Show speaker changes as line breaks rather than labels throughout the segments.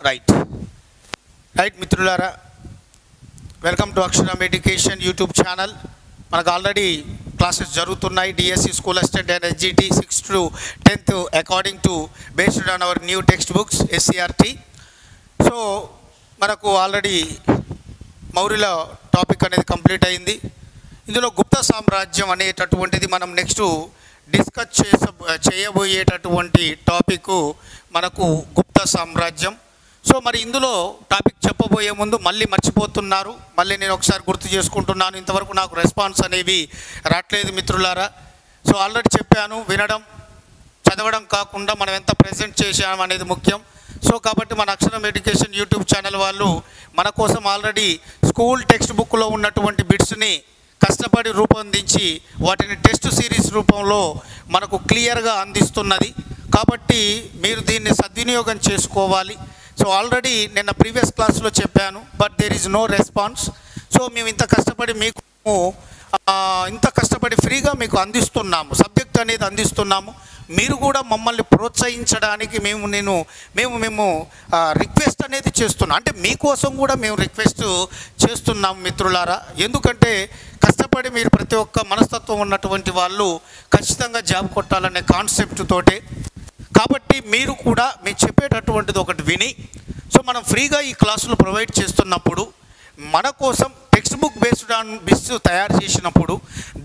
Right మిత్రులారా, welcome to అక్షరం education YouTube channel. మనకు ఆల్రెడీ క్లాసెస్ జరుగుతున్నాయి. DSC school assistant and SGT 6th to 10th according to based on our new text books SCERT. So మనకు already మౌర్యుల topic అనేది complete అయింది. ఇందులో గుప్త సామ్రాజ్యం అనేటటువంటిది మనం నెక్స్ట్ డిస్కస్ చేయబోయేటటువంటి టాపిక్ మనకు గుప్త సామ్రాజ్యం. సో మరి ఇందులో టాపిక్ చెప్పబోయే ముందు మళ్ళీ మర్చిపోతున్నారు, మళ్ళీ నేను ఒకసారి గుర్తు చేసుకుంటున్నాను. ఇంతవరకు నాకు రెస్పాన్స్ అనేవి రావట్లేదు మిత్రులారా. సో ఆల్రెడీ చెప్పాను, వినడం చదవడం కాకుండా మనం ఎంత ప్రజెంట్ చేసాం అనేది ముఖ్యం. సో కాబట్టి మన అక్షరం ఎడ్యుకేషన్ యూట్యూబ్ ఛానల్ వాళ్ళు మన కోసం ఆల్రెడీ స్కూల్ టెక్స్ట్ బుక్లో ఉన్నటువంటి బిట్స్ని కష్టపడి రూపొందించి వాటిని టెస్ట్ సిరీస్ రూపంలో మనకు క్లియర్గా అందిస్తున్నది. కాబట్టి మీరు దీన్ని సద్వినియోగం చేసుకోవాలి. సో ఆల్రెడీ నిన్న ప్రీవియస్ క్లాస్లో చెప్పాను, but there is no response. So మేము ఇంత కష్టపడి ఫ్రీగా మీకు అందిస్తున్నాము, సబ్జెక్ట్ అనేది అందిస్తున్నాము. మీరు కూడా మమ్మల్ని ప్రోత్సహించడానికి మేము రిక్వెస్ట్ అనేది చేస్తున్నాం. అంటే మీకోసం కూడా మేము రిక్వెస్ట్ చేస్తున్నాం మిత్రులారా. ఎందుకంటే కష్టపడి మీరు ప్రతి ఒక్క మనస్తత్వం ఉన్నటువంటి వాళ్ళు ఖచ్చితంగా జాబ్ కొట్టాలనే కాన్సెప్ట్ తోటే. కాబట్టి మీరు కూడా మేము చెప్పేటటువంటిది ఒకటి విని, సో మనం ఫ్రీగా ఈ క్లాసులు ప్రొవైడ్ చేస్తున్నప్పుడు మన కోసం text book based on bits తయారు చేసినప్పుడు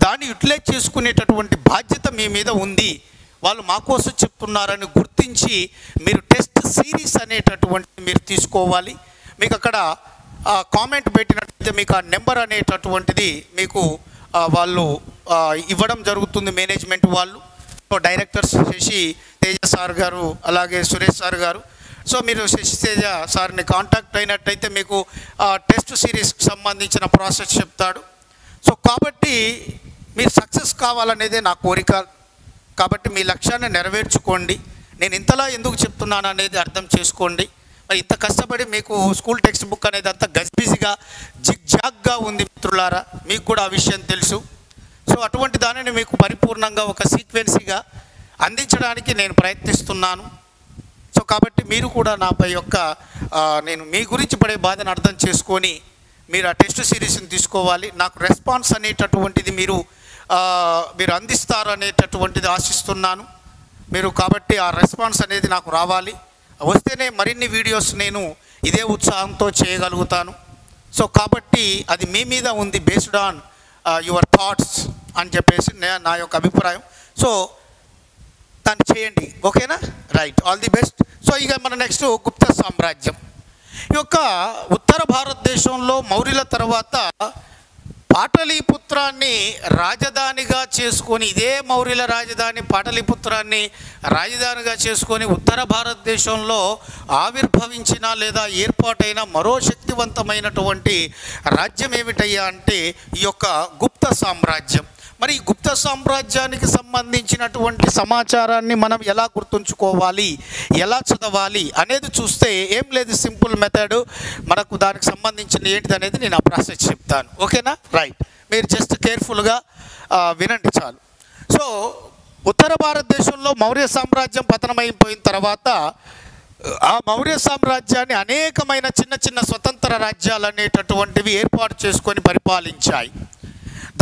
దాన్ని యూటిలైజ్ చేసుకునేటటువంటి బాధ్యత మీ మీద ఉంది. వాళ్ళు మా కోసం చెప్తున్నారని గుర్తించి మీరు టెస్ట్ సిరీస్ అనేటటువంటి మీరు తీసుకోవాలి. మీకు అక్కడ కామెంట్ పెట్టినట్లయితే మీకు ఆ నెంబర్ అనేటటువంటిది మీకు వాళ్ళు ఇవ్వడం జరుగుతుంది, మేనేజ్మెంట్ వాళ్ళు. So directors Sashi Teja sir గారు, అలాగే సురేష్ సార్ గారు. సో మీరు శశి తేజ సార్ని కాంటాక్ట్ అయినట్టయితే మీకు టెస్ట్ సిరీస్కి సంబంధించిన ప్రాసెస్ చెప్తాడు. సో కాబట్టి మీరు సక్సెస్ కావాలనేదే నా కోరిక. కాబట్టి మీ లక్ష్యాన్ని నెరవేర్చుకోండి. నేను ఇంతలా ఎందుకు చెప్తున్నాను అనేది అర్థం చేసుకోండి. మరి ఇంత కష్టపడి మీకు స్కూల్ టెక్స్ట్ బుక్ అనేది అంత గజిబిజిగా జిగ్జాగ్గా ఉంది మిత్రులారా, మీకు కూడా ఆ విషయం తెలుసు. సో అటువంటి దానిని మీకు పరిపూర్ణంగా ఒక సీక్వెన్సీగా అందించడానికి నేను ప్రయత్నిస్తున్నాను. సో కాబట్టి మీరు కూడా నాపై నేను మీ గురించి పడే బాధను అర్థం చేసుకొని మీరు ఆ టెస్ట్ సిరీస్ని తీసుకోవాలి. నాకు రెస్పాన్స్ అనేటటువంటిది మీరు అందిస్తారు అనేటటువంటిది ఆశిస్తున్నాను. మీరు కాబట్టి ఆ రెస్పాన్స్ అనేది నాకు రావాలి. వస్తేనే మరిన్ని వీడియోస్ నేను ఇదే ఉత్సాహంతో చేయగలుగుతాను. సో కాబట్టి అది మీ మీద ఉంది, బేస్డ్ ఆన్ యువర్ థాట్స్ అని చెప్పేసి నా యొక్క అభిప్రాయం. సో దాన్ని చేయండి, ఓకేనా? Right, all the best. So ఇక మన నెక్స్ట్ గుప్త సామ్రాజ్యం. ఈ యొక్క ఉత్తర భారతదేశంలో మౌర్యుల తర్వాత పాటలీపుత్రాన్ని రాజధానిగా చేసుకొని, ఇదే మౌర్యుల రాజధాని పాటలీపుత్రాన్ని రాజధానిగా చేసుకొని ఉత్తర భారతదేశంలో ఆవిర్భవించిన లేదా ఏర్పాటైన మరో శక్తివంతమైనటువంటి రాజ్యం ఏమిటయ్యా అంటే ఈ యొక్క గుప్త సామ్రాజ్యం. మరి ఈ గుప్త సామ్రాజ్యానికి సంబంధించినటువంటి సమాచారాన్ని మనం ఎలా గుర్తుంచుకోవాలి, ఎలా చదవాలి అనేది చూస్తే ఏం లేదు, సింపుల్ మెథడ్. మనకు దానికి సంబంధించిన ఏంటిది అనేది నేను ఆ ప్రాసెస్ చెప్తాను, ఓకేనా? రైట్, మీరు జస్ట్ కేర్ఫుల్గా వినండి చాలు. సో ఉత్తర భారతదేశంలో మౌర్య సామ్రాజ్యం పతనమైపోయిన తర్వాత ఆ మౌర్య సామ్రాజ్యాన్ని అనేకమైన చిన్న చిన్న స్వతంత్ర రాజ్యాలు అనేటటువంటివి ఏర్పాటు చేసుకొని పరిపాలించాయి.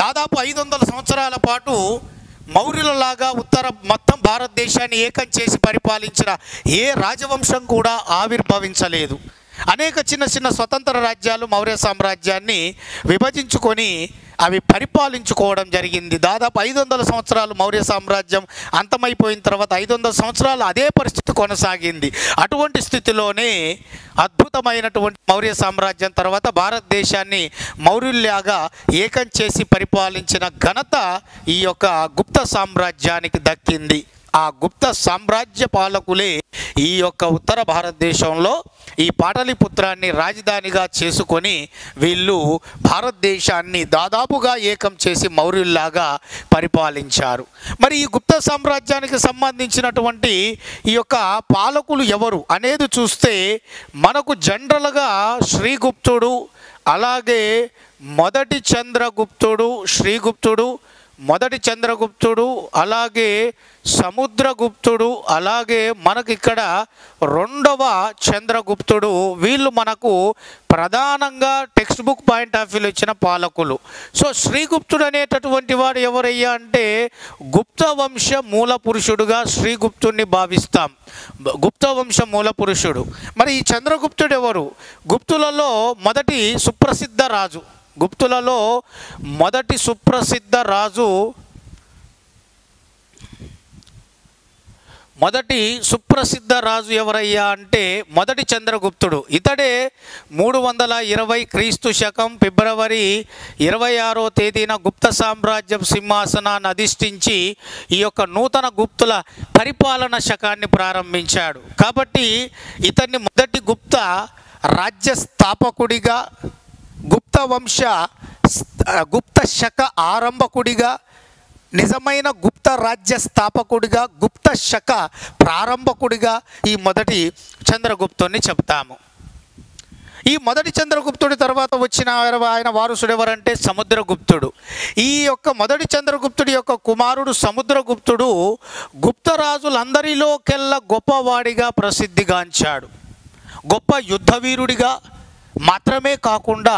దాదాపు 500 సంవత్సరాల పాటు మౌర్యులలాగా మొత్తం భారతదేశాన్ని ఏకం చేసి పరిపాలించిన ఏ రాజవంశం కూడా ఆవిర్భవించలేదు. అనేక చిన్న చిన్న స్వతంత్ర రాజ్యాలు మౌర్య సామ్రాజ్యాన్ని విభజించుకొని అవి పరిపాలించుకోవడం జరిగింది. దాదాపు 500 సంవత్సరాలు మౌర్య సామ్రాజ్యం అంతమైపోయిన తర్వాత 500 సంవత్సరాలు అదే పరిస్థితి కొనసాగింది. అటువంటి స్థితిలోనే అద్భుతమైనటువంటి మౌర్య సామ్రాజ్యం తర్వాత భారతదేశాన్ని మౌర్యుల్లాగా ఏకం చేసి పరిపాలించిన ఘనత ఈ యొక్క గుప్త సామ్రాజ్యానికి దక్కింది. ఆ గుప్త సామ్రాజ్య పాలకులే ఈ యొక్క ఉత్తర భారతదేశంలో ఈ పాటలీపుత్రాన్ని రాజధానిగా చేసుకొని వీళ్ళు భారతదేశాన్ని దాదాపుగా ఏకం చేసి మౌర్యుల్లాగా పరిపాలించారు. మరి ఈ గుప్త సామ్రాజ్యానికి సంబంధించినటువంటి ఈ యొక్క పాలకులు ఎవరు అనేది చూస్తే మనకు జనరల్గా శ్రీగుప్తుడు, అలాగే మొదటి చంద్రగుప్తుడు, శ్రీగుప్తుడు, మొదటి చంద్రగుప్తుడు, అలాగే సముద్రగుప్తుడు, అలాగే మనకి ఇక్కడ రెండవ చంద్రగుప్తుడు. వీళ్ళు మనకు ప్రధానంగా టెక్స్ట్ బుక్ పాయింట్ ఆఫ్ వ్యూలో ఇచ్చిన పాలకులు. సో శ్రీగుప్తుడు అనేటటువంటి వాడు ఎవరయ్యా అంటే గుప్త వంశ మూల పురుషుడుగా శ్రీగుప్తుడిని భావిస్తాం. గుప్త వంశ మూల పురుషుడు. మరి ఈ చంద్రగుప్తుడు ఎవరు? గుప్తులలో మొదటి సుప్రసిద్ధ రాజు. గుప్తులలో మొదటి సుప్రసిద్ధ రాజు, మొదటి సుప్రసిద్ధ రాజు ఎవరయ్యా అంటే మొదటి చంద్రగుప్తుడు. ఇతడే 320 క్రీస్తు శకం ఫిబ్రవరి 26వ తేదీన గుప్త సామ్రాజ్యం సింహాసనాన్ని అధిష్ఠించి ఈ యొక్క నూతన గుప్తుల పరిపాలన శకాన్ని ప్రారంభించాడు. కాబట్టి ఇతన్ని మొదటి గుప్త రాజ్య స్థాపకుడిగా, గుప్త శక ఆరంభకుడిగా, నిజమైన గుప్త రాజ్య స్థాపకుడిగా, గుప్త శక ప్రారంభకుడిగా ఈ మొదటి చంద్రగుప్తుడిని చెప్తాము. ఈ మొదటి చంద్రగుప్తుడి తర్వాత వచ్చిన ఆయన వారసుడు ఎవరంటే సముద్రగుప్తుడు. ఈ యొక్క మొదటి చంద్రగుప్తుడి యొక్క కుమారుడు సముద్రగుప్తుడు గుప్తరాజులందరిలోకెల్లా గొప్పవాడిగా ప్రసిద్ధిగాంచాడు. గొప్ప యుద్ధవీరుడిగా మాత్రమే కాకుండా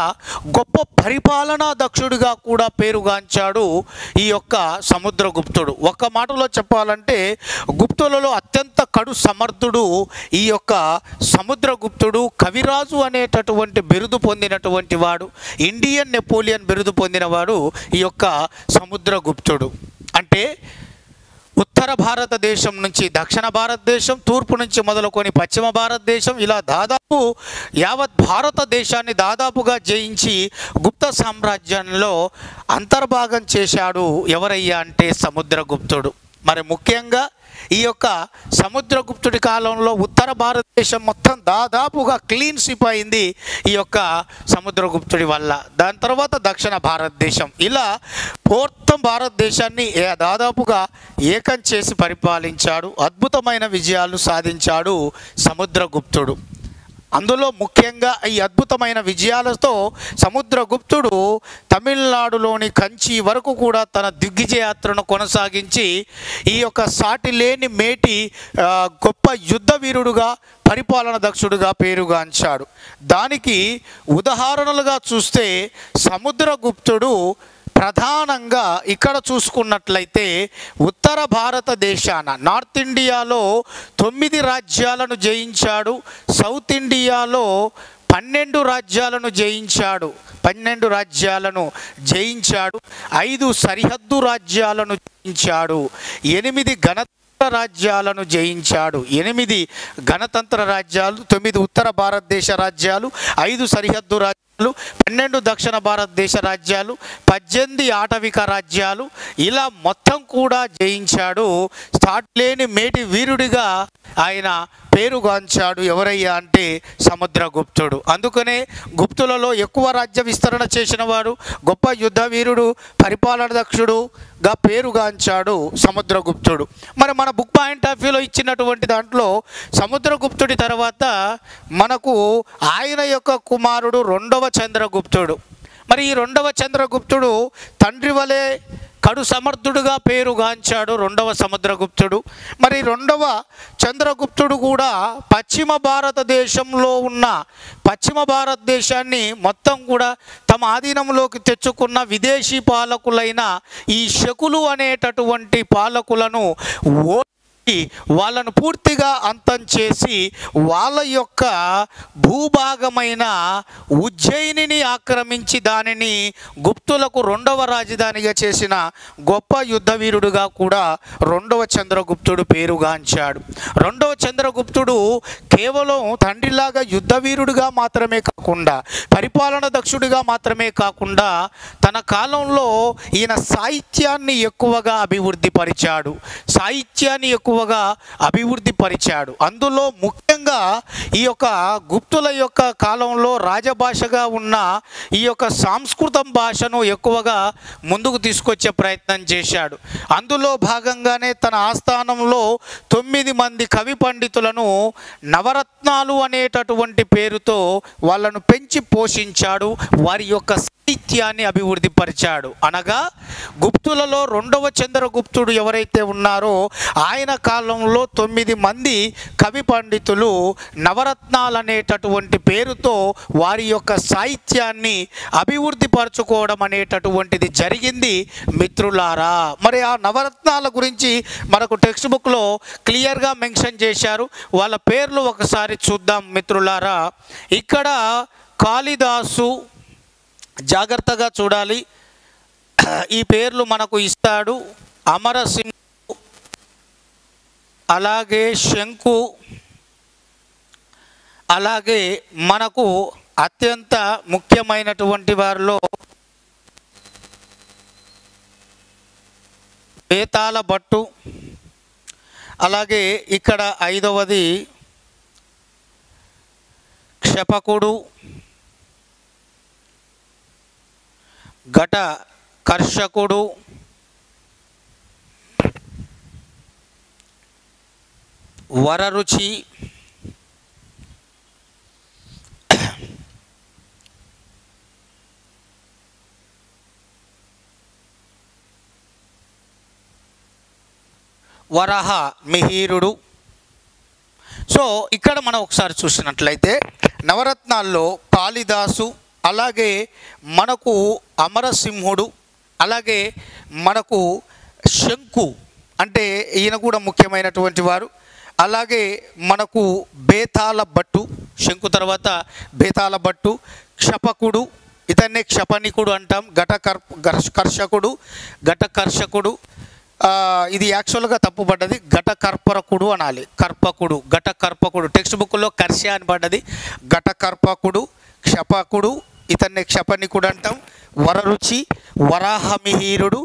గొప్ప పరిపాలనా దక్షుడిగా కూడా పేరుగాంచాడు ఈ యొక్క సముద్రగుప్తుడు. ఒక్క మాటలో చెప్పాలంటే గుప్తులలో అత్యంత కడు సమర్థుడు ఈ యొక్క సముద్రగుప్తుడు. కవిరాజు అనేటటువంటి బిరుదు పొందినటువంటి వాడు, ఇండియన్ నెపోలియన్ బిరుదు పొందినవాడు ఈ యొక్క సముద్రగుప్తుడు. అంటే ఉత్తర భారతదేశం నుంచి దక్షిణ భారతదేశం, తూర్పు నుంచి మొదలుకొని పశ్చిమ భారతదేశం, ఇలా దాదాపు యావత్ భారతదేశాన్ని దాదాపుగా జయించి గుప్త సామ్రాజ్యంలో అంతర్భాగం చేశాడు ఎవరయ్యా అంటే సముద్రగుప్తుడు. మరి ముఖ్యంగా ఈ యొక్క సముద్రగుప్తుడి కాలంలో ఉత్తర భారతదేశం మొత్తం దాదాపుగా క్లీన్ స్వీప్ అయింది ఈ యొక్క సముద్రగుప్తుడి వల్ల. దాని తర్వాత దక్షిణ భారతదేశం, ఇలా మొత్తం భారతదేశాన్ని దాదాపుగా ఏకం చేసి పరిపాలించాడు. అద్భుతమైన విజయాలు సాధించాడు సముద్రగుప్తుడు. అందులో ముఖ్యంగా ఈ అద్భుతమైన విజయాలతో సముద్రగుప్తుడు తమిళనాడులోని కంచి వరకు కూడా తన దిగ్విజయ యాత్రను కొనసాగించి ఈ యొక్క సాటి లేని మేటి గొప్ప యుద్ధ వీరుడుగా, పరిపాలన దక్షుడుగా పేరుగాంచాడు. దానికి ఉదాహరణలుగా చూస్తే సముద్రగుప్తుడు ప్రధానంగా ఇక్కడ చూసుకున్నట్లయితే ఉత్తర భారతదేశాన నార్త్ ఇండియాలో 9 రాజ్యాలను జయించాడు. సౌత్ ఇండియాలో 12 రాజ్యాలను జయించాడు. 12 రాజ్యాలను జయించాడు. 5 సరిహద్దు రాజ్యాలను జయించాడు. 8 గణతంత్ర రాజ్యాలను జయించాడు. 8 గణతంత్ర రాజ్యాలు, 9 ఉత్తర భారతదేశ రాజ్యాలు, 5 సరిహద్దు రాజ్యాలు, 12 దక్షిణ భారతదేశ రాజ్యాలు, 18 ఆటవిక రాజ్యాలు, ఇలా మొత్తం కూడా జయించాడు. సాటి లేని మేటి వీరుడిగా ఆయన పేరుగాంచాడు ఎవరయ్యా అంటే సముద్రగుప్తుడు. అందుకనే గుప్తులలో ఎక్కువ రాజ్య విస్తరణ చేసిన వాడు, గొప్ప యుద్ధ వీరుడు, పరిపాలన దక్షుడుగా పేరుగాంచాడు సముద్రగుప్తుడు. మరి మన బుక్ పాయింట్ ఆఫ్ వ్యూలో ఇచ్చినటువంటి దాంట్లో సముద్రగుప్తుడి తర్వాత మనకు ఆయన యొక్క కుమారుడు రెండవ చంద్రగుప్తుడు. మరి ఈ రెండవ చంద్రగుప్తుడు తండ్రి వలె కడు సమర్థుడుగా పేరుగాంచాడు రెండవ సముద్రగుప్తుడు. మరి రెండవ చంద్రగుప్తుడు కూడా పశ్చిమ భారతదేశంలో ఉన్న పశ్చిమ భారతదేశాన్ని మొత్తం కూడా తమ ఆధీనంలోకి తెచ్చుకున్న విదేశీ పాలకులైన ఈ శకులు అనేటటువంటి పాలకులను వాళ్ళను పూర్తిగా అంతం చేసి వాళ్ళ యొక్క భూభాగమైన ఉజ్జయినిని ఆక్రమించి దానిని గుప్తులకు రెండవ రాజధానిగా చేసిన గొప్ప యుద్ధవీరుడుగా కూడా రెండవ చంద్రగుప్తుడు పేరుగాంచాడు. రెండవ చంద్రగుప్తుడు కేవలం తండ్రిలాగా యుద్ధవీరుడుగా మాత్రమే కాకుండా, పరిపాలన దక్షుడిగా మాత్రమే కాకుండా, తన కాలంలో ఈయన సాహిత్యాన్ని ఎక్కువగా అభివృద్ధి పరిచాడు. సాహిత్యాన్ని ఎక్కువగా అభివృద్ధి పరిచాడు. అందులో ముఖ్యంగా ఈ యొక్క గుప్తుల యొక్క కాలంలో రాజభాషగా ఉన్న ఈ యొక్క సంస్కృతం భాషను ఎక్కువగా ముందుకు తీసుకొచ్చే ప్రయత్నం చేశాడు. అందులో భాగంగానే తన ఆస్థానంలో 9 మంది కవి పండితులను నవరత్నాలు అనేటటువంటి పేరుతో వాళ్ళను పెంచి పెంచి పోషించాడు, వారి యొక్క సాహిత్యాన్ని అభివృద్ధి పరిచాడు. అనగా గుప్తులలో రెండవ చంద్రగుప్తుడు ఎవరైతే ఉన్నారో ఆయన కాలంలో 9 మంది కవి పండితులు నవరత్నాలు అనేటటువంటి పేరుతో వారి యొక్క సాహిత్యాన్ని అభివృద్ధి పరచుకోవడం అనేటటువంటిది జరిగింది మిత్రులారా. మరి ఆ నవరత్నాల గురించి మనకు టెక్స్ట్ బుక్లో క్లియర్గా మెన్షన్ చేశారు. వాళ్ళ పేర్లు ఒకసారి చూద్దాం మిత్రులారా. ఇక్కడ కాళిదాసు, జాగ్రత్తగా చూడాలి, ఈ పేర్లు మనకు ఇస్తాడు. అమరసింహు, అలాగే శంకు, అలాగే మనకు అత్యంత ముఖ్యమైనటువంటి వారిలో బేతాళ భట్టు, అలాగే ఇక్కడ 5వది క్షపకుడు, ఘట కర్షకుడు, వరరుచి, వరహ మిహిరుడు. సో ఇక్కడ మనం ఒకసారి చూసినట్లయితే నవరత్నాల్లో కాళిదాసు, అలాగే మనకు అమరసింహుడు, అలాగే మనకు శంకు అంటే ఈయన కూడా ముఖ్యమైనటువంటి వారు, అలాగే మనకు బేతాళ భట్టు, శంకు తర్వాత బేతాళ భట్టు, క్షపకుడు, ఇతన్నే క్షపణికుడు అంటాం, ఘటకర్షకుడు, ఇది యాక్చువల్గా తప్పుపడ్డది, ఘటకర్పరకుడు అనాలి, కర్పకుడు, ఘటకర్పకుడు. టెక్స్ట్ బుక్లో కర్ష అని పడ్డది. ఘటకర్పకుడు, క్షపకుడు, ఇతన్ని క్షపణికుడు అంటాం, వరరుచి, వరాహమిహీరుడు,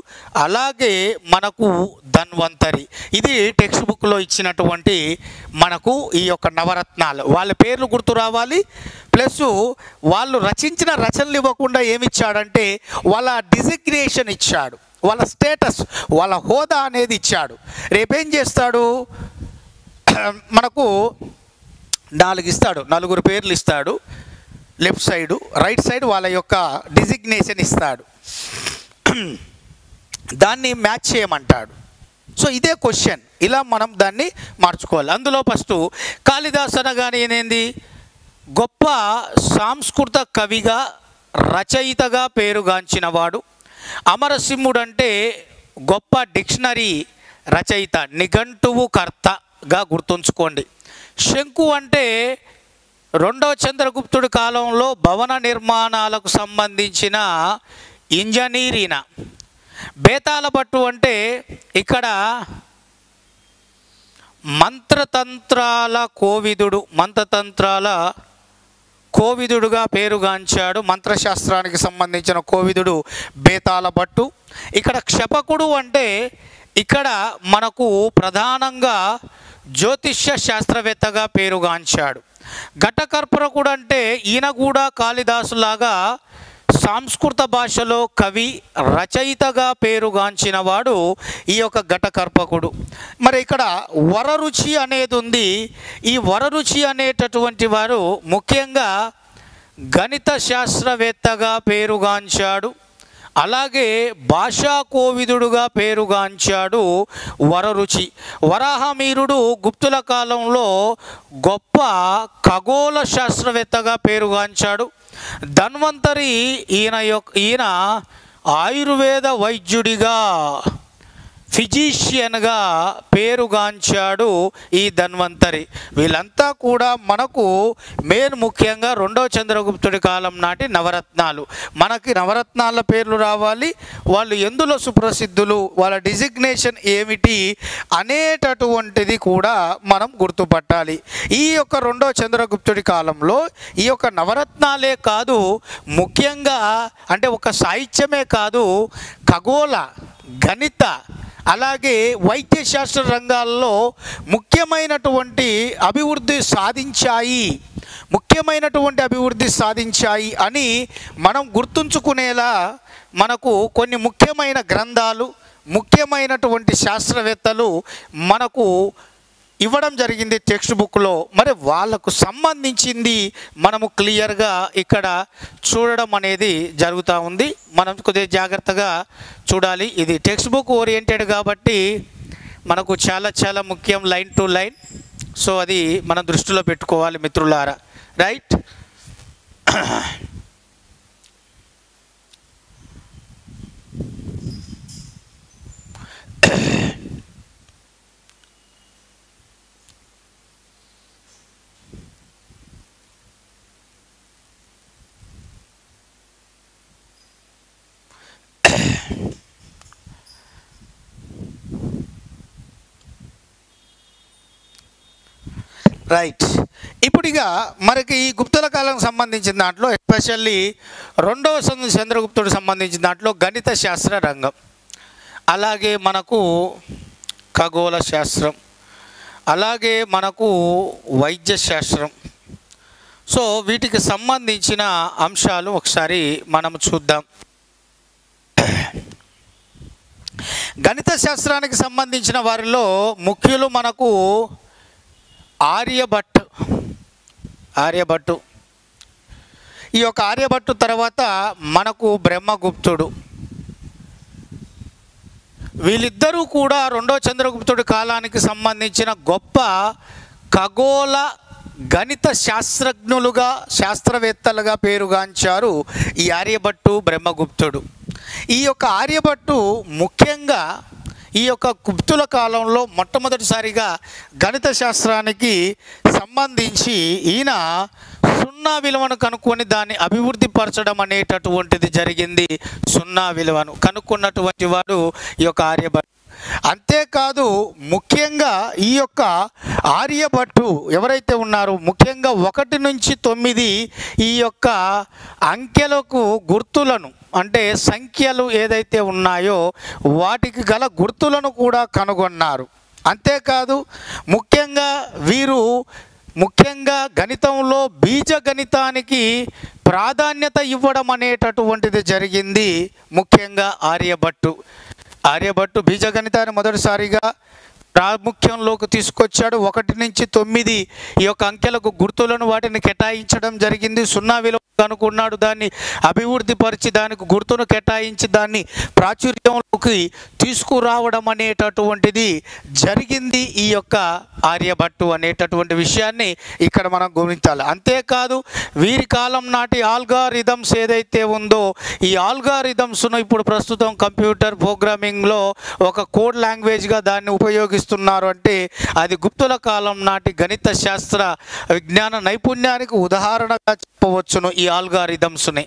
అలాగే మనకు ధన్వంతరి. ఇది టెక్స్ట్ బుక్లో ఇచ్చినటువంటి మనకు ఈ యొక్క నవరత్నాలు. వాళ్ళ పేర్లు గుర్తు రావాలి, ప్లస్ వాళ్ళు రచించిన రచనలు ఇవ్వకుండా ఏమిచ్చాడంటే వాళ్ళ డిజిగ్నేషన్ ఇచ్చాడు, వాళ్ళ స్టేటస్, వాళ్ళ హోదా అనేది ఇచ్చాడు. రేపేం చేస్తాడు, మనకు 4 ఇస్తాడు, 4 పేర్లు ఇస్తాడు. లెఫ్ట్ సైడు, రైట్ సైడ్ వాళ్ళ యొక్క డిజిగ్నేషన్ ఇస్తాడు, దాన్ని మ్యాచ్ చేయమంటాడు. సో ఇదే క్వశ్చన్, ఇలా మనం దాన్ని మార్చుకోవాలి. అందులో ఫస్ట్ కాళిదాసు అనగానే ఏంది, గొప్ప సాంస్కృత కవిగా రచయితగా పేరుగాంచినవాడు. అమరసింహుడు అంటే గొప్ప డిక్షనరీ రచయిత, నిఘంటువు కర్తగా గుర్తుంచుకోండి. శంకు అంటే రెండవ చంద్రగుప్తుడి కాలంలో భవన నిర్మాణాలకు సంబంధించిన ఇంజనీరీన. బేతాళ భట్టు అంటే ఇక్కడ మంత్రతంత్రాల కోవిదుడుగా పేరుగాంచాడు. మంత్రశాస్త్రానికి సంబంధించిన కోవిదుడు బేతాళ భట్టు. ఇక్కడ క్షపకుడు అంటే ఇక్కడ మనకు ప్రధానంగా జ్యోతిష్య శాస్త్రవేత్తగా పేరుగాంచాడు. ఘటకర్పరకుడు అంటే ఈయన కూడా కాళిదాసులాగా సంస్కృత భాషలో కవి రచయితగా పేరుగాంచిన వాడు ఈ యొక్క ఘటకర్పకుడు. మరి ఇక్కడ వరరుచి అనేది ఉంది. ఈ వరరుచి అనేటటువంటి వారు ముఖ్యంగా గణిత శాస్త్రవేత్తగా పేరుగాంచాడు, అలాగే భాషా కోవిదుడుగా పేరుగాంచాడు వరరుచి. వరాహమీరుడు గుప్తుల కాలంలో గొప్ప ఖగోళ శాస్త్రవేత్తగా పేరుగాంచాడు. ధన్వంతరి ఈయన ఆయుర్వేద వైద్యుడిగా, ఫిజిషియన్గా పేరుగాంచాడు ఈ ధన్వంతరి. వీళ్ళంతా కూడా మనకు ముఖ్యంగా రెండవ చంద్రగుప్తుడి కాలం నాటి నవరత్నాలు. మనకి నవరత్నాల పేర్లు రావాలి, వాళ్ళు ఎందులో సుప్రసిద్ధులు, వాళ్ళ డిజిగ్నేషన్ ఏమిటి అనేటటువంటిది కూడా మనం గుర్తుపట్టాలి. ఈ యొక్క రెండవ చంద్రగుప్తుడి కాలంలో ఈ యొక్క నవరత్నాలే కాదు, ముఖ్యంగా అంటే ఒక సాహిత్యమే కాదు, ఖగోళ, గణిత, అలాగే వైద్యశాస్త్ర రంగాల్లో ముఖ్యమైనటువంటి అభివృద్ధి సాధించాయి అని మనం గుర్తుంచుకునేలా మనకు కొన్ని ముఖ్యమైన గ్రంథాలు, ముఖ్యమైనటువంటి శాస్త్రవేత్తలు మనకు ఇవ్వడం జరిగింది టెక్స్ట్ బుక్లో. మరి వాళ్ళకు సంబంధించింది మనము క్లియర్గా ఇక్కడ చూడడం అనేది జరుగుతూ ఉంది. మనం కొద్దిగా జాగ్రత్తగా చూడాలి. ఇది టెక్స్ట్ బుక్ ఓరియంటెడ్ కాబట్టి మనకు చాలా చాలా ముఖ్యం, లైన్ టు లైన్. సో అది మనం దృష్టిలో పెట్టుకోవాలి మిత్రులారా, రైట్. రైట్. ఇప్పుడు ఇక మనకి ఈ గుప్తుల కాలానికి సంబంధించిన దాంట్లో ఎస్పెషల్లీ రెండవ చంద్రగుప్తుడికి సంబంధించిన దాంట్లో గణిత శాస్త్ర రంగం, అలాగే మనకు ఖగోళ శాస్త్రం, అలాగే మనకు వైద్య శాస్త్రం. సో వీటికి సంబంధించిన అంశాలు ఒకసారి మనం చూద్దాం. గణిత శాస్త్రానికి సంబంధించిన వారిలో ముఖ్యులు మనకు ఆర్యభట్టు. ఈ యొక్క ఆర్యభట్టు తర్వాత మనకు బ్రహ్మగుప్తుడు. వీళ్ళిద్దరూ కూడా రెండో చంద్రగుప్తుడి కాలానికి సంబంధించిన గొప్ప ఖగోళ గణిత శాస్త్రజ్ఞులుగా, శాస్త్రవేత్తలుగా పేరుగాంచారు ఈ ఆర్యభట్టు, బ్రహ్మగుప్తుడు. ఈ యొక్క ఆర్యభట్టు ముఖ్యంగా ఈ యొక్క గుప్తుల కాలంలో మొట్టమొదటిసారిగా గణిత శాస్త్రానికి సంబంధించి ఈయన సున్నా విలువను కనుక్కొని దాన్ని అభివృద్ధి పరచడం అనేటటువంటిది జరిగింది. సున్నా విలువను కనుక్కున్నటువంటి వాడు ఈ యొక్క ఆర్యభట్టు. అంతేకాదు ముఖ్యంగా ఈ యొక్క ఆర్యభట్టు ఎవరైతే ఉన్నారో ముఖ్యంగా 1 నుంచి 9 ఈ యొక్క అంకెలకు గుర్తులను, అంటే సంఖ్యలు ఏదైతే ఉన్నాయో వాటికి గల గుర్తులను కూడా కనుగొన్నారు. అంతేకాదు వీరు ముఖ్యంగా గణితంలో బీజగణితానికి ప్రాధాన్యత ఇవ్వడం అనేటటువంటిది జరిగింది. ముఖ్యంగా ఆర్యభట్టు బీజగణితాన్ని మొదటిసారిగా ప్రాముఖ్యంలోకి తీసుకొచ్చాడు. 1 నుంచి 9 ఈ యొక్క అంకెలకు గుర్తులను వాటిని కేటాయించడం జరిగింది. సున్నా విలువ కనుక్కున్నాడు, దాన్ని అభివృద్ధి పరిచి దానికి గుర్తును కేటాయించి దాన్ని ప్రాచుర్యంలోకి తీసుకురావడం అనేటటువంటిది జరిగింది ఈ యొక్క ఆర్యభట్టు అనేటటువంటి విషయాన్ని ఇక్కడ మనం గమనించాలి. అంతేకాదు వీరి కాలం నాటి ఆల్గారిథమ్స్ ఏదైతే ఉందో ఈ ఆల్గారిథమ్స్ను ఇప్పుడు ప్రస్తుతం కంప్యూటర్ ప్రోగ్రామింగ్లో ఒక కోడ్ లాంగ్వేజ్గా దాన్ని ఉపయోగిస్తున్నారు. అంటే అది గుప్తుల కాలం నాటి గణిత శాస్త్ర విజ్ఞాన నైపుణ్యానికి ఉదాహరణగా చెప్పవచ్చును ఈ ఆల్గారిథమ్స్ని.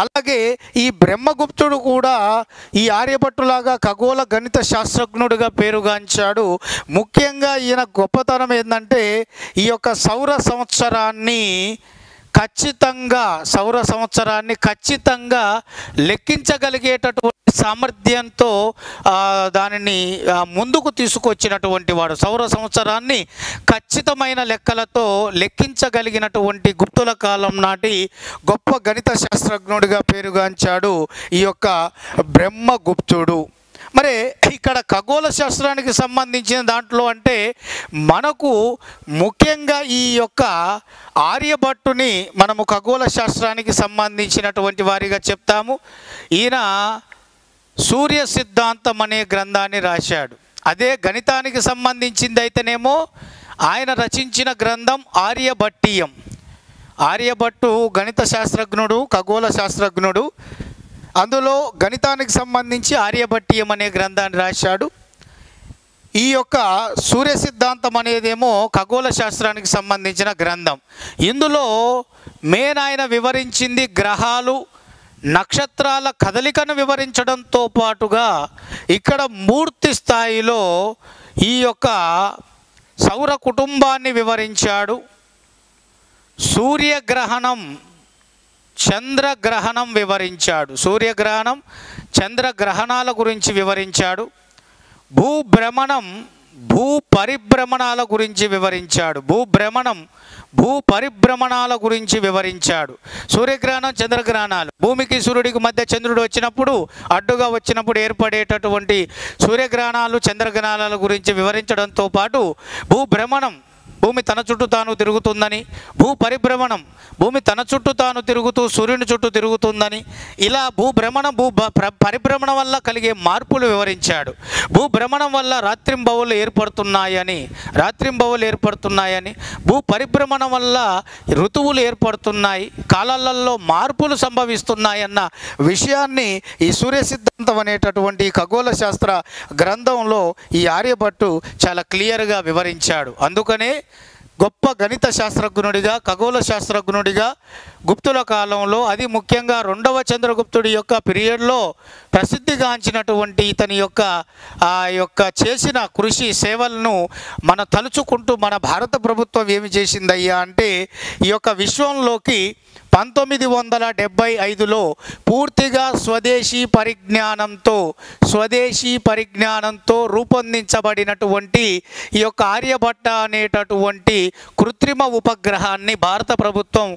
అలాగే ఈ బ్రహ్మగుప్తుడు కూడా ఈ ఆర్యభట్టులాగా ఖగోళ గణిత శాస్త్రజ్ఞుడిగా పేరుగాంచాడు. ముఖ్యంగా ఈయన గొప్పతనం ఏంటంటే ఈ యొక్క సౌర సంవత్సరాన్ని ఖచ్చితంగా లెక్కించగలిగేటటువంటి సామర్థ్యంతో దానిని ముందుకు తీసుకొచ్చినటువంటి వాడు. సౌర సంవత్సరాన్ని ఖచ్చితమైన లెక్కలతో లెక్కించగలిగినటువంటి గుప్తుల కాలం నాటి గొప్ప గణిత శాస్త్రజ్ఞుడిగా పేరుగాంచాడు ఈ యొక్క బ్రహ్మగుప్తుడు. మరి ఇక్కడ ఖగోళ శాస్త్రానికి సంబంధించిన దాంట్లో అంటే మనకు ముఖ్యంగా ఈ యొక్క ఆర్యభట్టుని మనము ఖగోళ శాస్త్రానికి సంబంధించినటువంటి వారిగా చెప్తాము. ఈయన సూర్య సిద్ధాంతం అనే గ్రంథాన్ని రాశాడు. అదే గణితానికి సంబంధించింది అయితేనేమో ఆయన రచించిన గ్రంథం ఆర్యభట్టీయం. ఆర్యభట్టు గణిత శాస్త్రజ్ఞుడు, ఖగోళ శాస్త్రజ్ఞుడు. అందులో గణితానికి సంబంధించి ఆర్యభట్టీయం అనే గ్రంథాన్ని రాశాడు. ఈ యొక్క సూర్య సిద్ధాంతం అనేదేమో ఖగోళ శాస్త్రానికి సంబంధించిన గ్రంథం. ఇందులో ఆయన వివరించింది గ్రహాలు, నక్షత్రాల కదలికను వివరించడంతో పాటుగా ఇక్కడ మూర్తి స్థాయిలో ఈ యొక్క సౌర కుటుంబాన్ని వివరించాడు. సూర్యగ్రహణం, చంద్రగ్రహణం వివరించాడు. సూర్యగ్రహణం, చంద్రగ్రహణాల గురించి వివరించాడు. భూభ్రమణం, భూ పరిభ్రమణాల గురించి వివరించాడు. భూ పరిభ్రమణాల గురించి వివరించాడు. సూర్యగ్రహణం, చంద్రగ్రహణాలు, భూమికి సూర్యుడికి మధ్య చంద్రుడు వచ్చినప్పుడు, అడ్డుగా వచ్చినప్పుడు ఏర్పడేటటువంటి సూర్యగ్రహణాలు, చంద్రగ్రహణాల గురించి వివరించడంతో పాటు భూభ్రమణం, భూమి తన చుట్టూ తాను తిరుగుతుందని, భూ పరిభ్రమణం, భూమి తన చుట్టూ తాను తిరుగుతూ సూర్యుని చుట్టూ తిరుగుతుందని, ఇలా పరిభ్రమణం వల్ల కలిగే మార్పులు వివరించాడు. భూభ్రమణం వల్ల రాత్రింబవళ్ళు ఏర్పడుతున్నాయని, భూ పరిభ్రమణం వల్ల ఋతువులు ఏర్పడుతున్నాయి, కాలాలలో మార్పులు సంభవిస్తున్నాయన్న విషయాన్ని ఈ సూర్య సిద్ధాంతం అనేటటువంటి ఖగోళ శాస్త్ర గ్రంథంలో ఈ ఆర్యభట్టు చాలా క్లియర్గా వివరించాడు. అందుకనే గొప్ప గణిత శాస్త్రజ్ఞుడిగా, ఖగోళ శాస్త్రజ్ఞుడిగా గుప్తుల కాలంలో, అది ముఖ్యంగా 2వ చంద్రగుప్తుడి యొక్క పీరియడ్లో ప్రసిద్ధిగాంచినటువంటి ఇతని యొక్క చేసిన కృషి సేవలను మనం తలుచుకుంటూ మన భారత ప్రభుత్వం ఏమి చేసిందయ్యా అంటే, ఈ యొక్క విశ్వంలోకి 1975లో పూర్తిగా స్వదేశీ పరిజ్ఞానంతో రూపొందించబడినటువంటి ఈ యొక్క ఆర్యభట్ట అనేటటువంటి కృత్రిమ ఉపగ్రహాన్ని భారత ప్రభుత్వం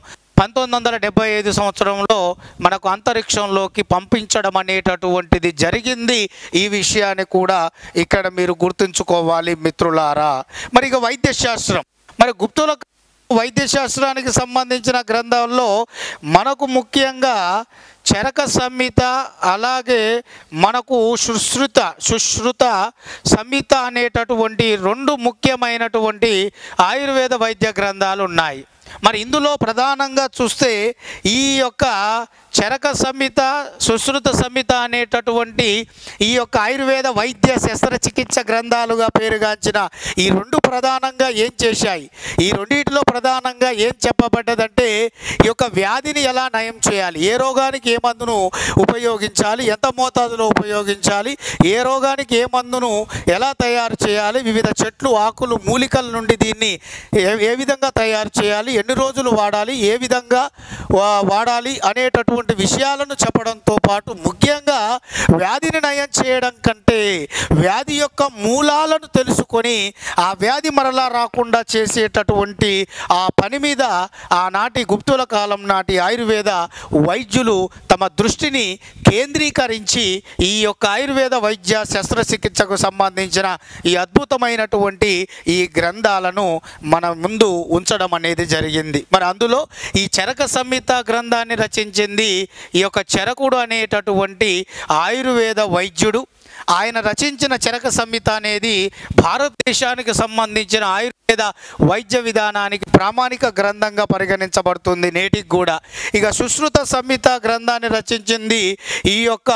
1975 సంవత్సరంలో మనకు అంతరిక్షంలోకి పంపించడం అనేటటువంటిది జరిగింది. ఈ విషయాన్ని కూడా ఇక్కడ మీరు గుర్తుంచుకోవాలి మిత్రులారా. మరి ఇక వైద్యశాస్త్రం, మరి గుప్తుల వైద్యశాస్త్రానికి సంబంధించిన గ్రంథాల్లో మనకు ముఖ్యంగా చరక సంహిత, అలాగే మనకు సుశ్రుత సంహిత అనేటటువంటి 2 ముఖ్యమైనటువంటి ఆయుర్వేద వైద్య గ్రంథాలు ఉన్నాయి. మరి ఇందులో ప్రధానంగా చూస్తే ఈ యొక్క చరక సంహిత, సుశ్రుత సంహిత అనేటటువంటి ఈ యొక్క ఆయుర్వేద వైద్య శస్త్రచికిత్స గ్రంథాలుగా పేరుగాంచిన ఈ 2 ప్రధానంగా ఏం చేశాయి, ఈ రెండింటిలో ప్రధానంగా ఏం చెప్పబడ్డదంటే, ఈ యొక్క వ్యాధిని ఎలా నయం చేయాలి, ఏ రోగానికి ఏ మందును ఉపయోగించాలి, ఎంత మోతాదులో ఉపయోగించాలి, ఏ రోగానికి ఏ మందును ఎలా తయారు చేయాలి, వివిధ చెట్లు, ఆకులు, మూలికల నుండి దీన్ని ఏ విధంగా తయారు చేయాలి, ఎన్ని రోజులు వాడాలి, ఏ విధంగా వాడాలి అనేటటువంటి విషయాలను చెప్పడంతో పాటు, ముఖ్యంగా వ్యాధిని నయం చేయడం కంటే వ్యాధి యొక్క మూలాలను తెలుసుకొని ఆ వ్యాధి మరలా రాకుండా చేసేటటువంటి ఆ పని మీద ఆనాటి గుప్తుల కాలం నాటి ఆయుర్వేద వైద్యులు తమ దృష్టిని కేంద్రీకరించి ఈ యొక్క ఆయుర్వేద వైద్య శస్త్రచికిత్సకు సంబంధించిన ఈ అద్భుతమైనటువంటి ఈ గ్రంథాలను మన ముందు ఉంచడం అనేది జరిగింది. మరి అందులో ఈ చరక సంహిత గ్రంథాన్ని రచించింది ఈ యొక్క చరకుడు అనేటటువంటి ఆయుర్వేద వైద్యుడు. ఆయన రచించిన చరక సంహిత అనేది భారతదేశానికి సంబంధించిన ఆయుర్వేద వైద్య విధానానికి ప్రామాణిక గ్రంథంగా పరిగణించబడుతుంది నేటికి కూడా. ఇక సుశ్రుత సంహిత గ్రంథాన్ని రచించింది ఈ యొక్క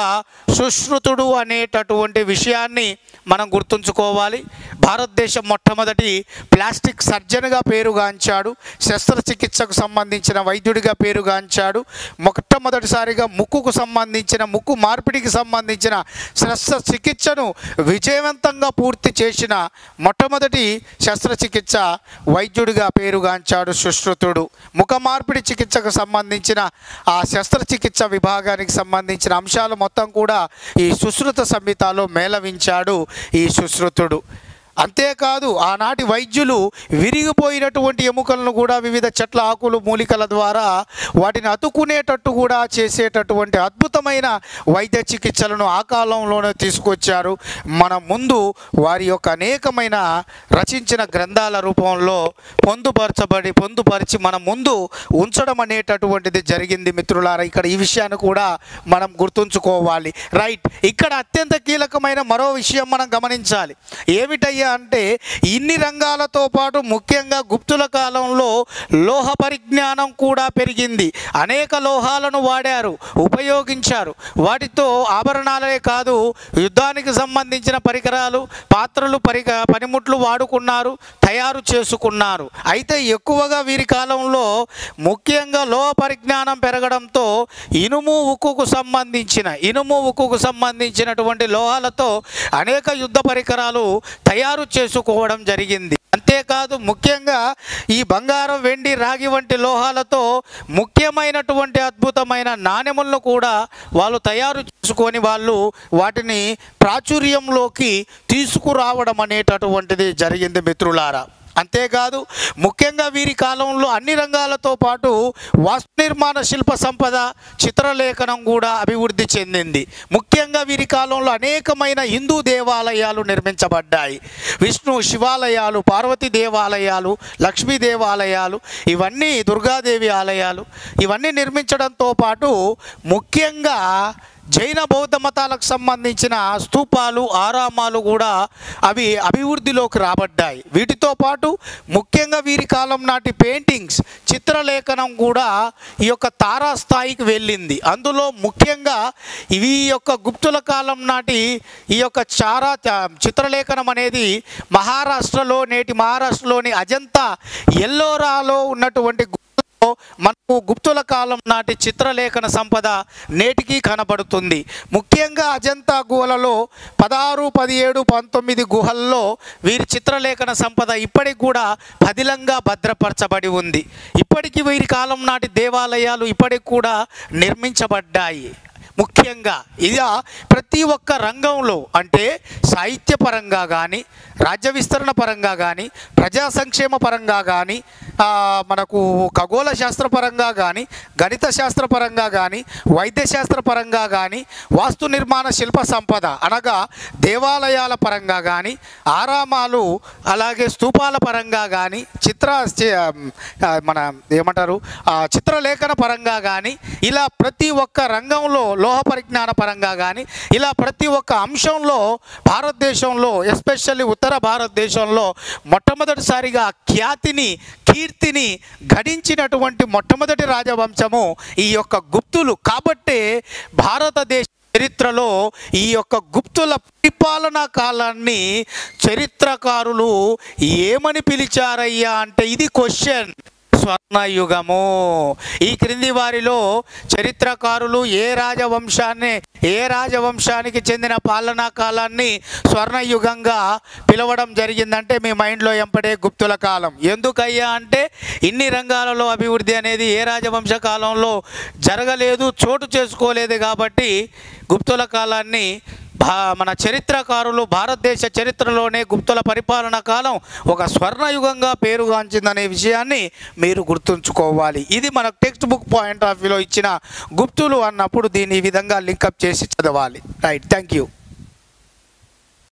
సుశ్రుతుడు అనేటటువంటి విషయాన్ని మనం గుర్తుంచుకోవాలి. భారతదేశం మొట్టమొదటి ప్లాస్టిక్ సర్జన్గా పేరుగాంచాడు, శస్త్రచికిత్సకు సంబంధించిన వైద్యుడిగా పేరుగాంచాడు. మొట్టమొదటిసారిగా ముక్కు మార్పిడికి సంబంధించిన శస్త్రచికిత్సను విజయవంతంగా పూర్తి చేసిన మొట్టమొదటి శస్త్రచికిత్స వైద్యుడిగా పేరుగాంచాడు సుశ్రుతుడు. ముఖ మార్పిడి చికిత్సకు సంబంధించిన ఆ శస్త్రచికిత్స విభాగానికి సంబంధించిన అంశాలు మొత్తం కూడా ఈ సుశ్రుత సంహితలో మేళవించాడు ఈ సుశ్రుతుడు. అంతేకాదు ఆనాటి వైద్యులు విరిగిపోయినటువంటి ఎముకలను కూడా వివిధ చెట్ల ఆకులు మూలికల ద్వారా వాటిని అతుకునేటట్టు కూడా చేసేటటువంటి అద్భుతమైన వైద్య చికిత్సలను ఆ కాలంలోనే తీసుకొచ్చారు. మన ముందు వారి యొక్క అనేకమైన రచించిన గ్రంథాల రూపంలో పొందుపరిచి మన ముందు ఉంచడం అనేటటువంటిది జరిగింది మిత్రులారా. ఇక్కడ ఈ విషయాన్ని కూడా మనం గుర్తుంచుకోవాలి. రైట్, ఇక్కడ అత్యంత కీలకమైన మరో విషయం మనం గమనించాలి. ఏమిటయ్యా అంటే, ఇన్ని రంగాలతో పాటు ముఖ్యంగా గుప్తుల కాలంలో లోహ పరిజ్ఞానం కూడా పెరిగింది. అనేక లోహాలను వాడారు, ఉపయోగించారు. వాటితో ఆభరణాలే కాదు, యుద్ధానికి సంబంధించిన పరికరాలు, పాత్రలు, పనిముట్లు వాడుకున్నారు, తయారు చేసుకున్నారు. అయితే ఎక్కువగా వీరి కాలంలో ముఖ్యంగా లోహ పరిజ్ఞానం పెరగడంతో ఇనుము ఉక్కుకు సంబంధించినటువంటి లోహాలతో అనేక యుద్ధ పరికరాలు తయారు తయారు చేసుకోవడం జరిగింది. అంతేకాదు ముఖ్యంగా ఈ బంగారం, వెండి, రాగి వంటి లోహాలతో ముఖ్యమైనటువంటి అద్భుతమైన నాణెములను కూడా వాళ్ళు తయారు చేసుకొని వాళ్ళు వాటిని ప్రాచుర్యంలోకి తీసుకురావడం అనేటటువంటిది జరిగింది మిత్రులారా. అంతేకాదు ముఖ్యంగా వీరి కాలంలో అన్ని రంగాలతో పాటు వాస్తు నిర్మాణ శిల్ప సంపద, చిత్రలేఖనం కూడా అభివృద్ధి చెందింది. ముఖ్యంగా వీరి కాలంలో అనేకమైన హిందూ దేవాలయాలు నిర్మించబడ్డాయి. విష్ణు శివాలయాలు, పార్వతీ దేవాలయాలు, లక్ష్మీ దేవాలయాలు, ఇవన్నీ దుర్గాదేవి ఆలయాలు, ఇవన్నీ నిర్మించడంతో పాటు ముఖ్యంగా జైన బౌద్ధ మతాలకు సంబంధించిన స్తూపాలు, ఆరామాలు కూడా అవి అభివృద్ధిలోకి రాబడ్డాయి. వీటితో పాటు ముఖ్యంగా వీరి కాలం నాటి పెయింటింగ్స్, చిత్రలేఖనం కూడా ఈ యొక్క తారాస్థాయికి వెళ్ళింది. అందులో ముఖ్యంగా ఇవి యొక్క గుప్తుల కాలం నాటి ఈ యొక్క చిత్రలేఖనం అనేది మహారాష్ట్రలో, నేటి మహారాష్ట్రలోని అజంతా, ఎల్లోరాలో ఉన్నటువంటి మనకు గుప్తుల కాలం నాటి చిత్రలేఖన సంపద నేటికి కనబడుతుంది. ముఖ్యంగా అజంతా గుహలలో 16, 17, 19 గుహల్లో వీరి చిత్రలేఖన సంపద ఇప్పటికి కూడా పదిలంగా భద్రపరచబడి ఉంది. ఇప్పటికీ వీరి కాలం నాటి దేవాలయాలు ఇప్పటికి కూడా నిర్మించబడ్డాయి. ముఖ్యంగా ఇది ప్రతి ఒక్క రంగంలో, అంటే సాహిత్యపరంగా కానీ, రాజ్య విస్తరణ పరంగా కానీ, ప్రజా సంక్షేమ పరంగా కానీ, మనకు ఖగోళ శాస్త్రపరంగా కానీ, గణిత శాస్త్రపరంగా కానీ, వైద్య శాస్త్రపరంగా కానీ, వాస్తు నిర్మాణ శిల్ప సంపద అనగా దేవాలయాల పరంగా కానీ, ఆరామాలు, అలాగే స్తూపాల పరంగా కానీ, మన ఏమంటారు చిత్రలేఖన పరంగా కానీ, ఇలా ప్రతి ఒక్క రంగంలో, లోహ పరిజ్ఞాన పరంగా కానీ, ఇలా ప్రతి ఒక్క అంశంలో భారతదేశంలో, ఎస్పెషల్లీ ఉత్తర భారతదేశంలో మొట్టమొదటిసారిగా కీర్తిని గడించినటువంటి మొట్టమొదటి రాజవంశము ఈ యొక్క గుప్తులు. కాబట్టే భారతదేశ చరిత్రలో ఈ యొక్క గుప్తుల పరిపాలనా కాలాన్ని చరిత్రకారులు ఏమని పిలిచారయ్యా అంటే, ఇది క్వశ్చన్, స్వర్ణయుగము. ఈ క్రింది వారిలో చరిత్రకారులు ఏ రాజవంశానికి చెందిన పాలనా కాలాన్ని స్వర్ణయుగంగా పిలవడం జరిగిందంటే మీ మైండ్లో ఎంపడే గుప్తుల కాలం. ఎందుకయ్యా అంటే ఇన్ని రంగాలలో అభివృద్ధి అనేది ఏ రాజవంశ కాలంలో జరగలేదు, చోటు చేసుకోలేదు. కాబట్టి గుప్తుల కాలాన్ని మన చరిత్రకారులు భారతదేశ చరిత్రలోనే గుప్తుల పరిపాలనా కాలం ఒక స్వర్ణయుగంగా పేరుగాంచిందనే విషయాన్ని మీరు గుర్తుంచుకోవాలి. ఇది మన టెక్స్ట్ బుక్ పాయింట్ ఆఫ్ వ్యూలో ఇచ్చిన గుప్తులు అన్నప్పుడు దీన్ని ఈ విధంగా లింకప్ చేసి చదవాలి. Right, thank you.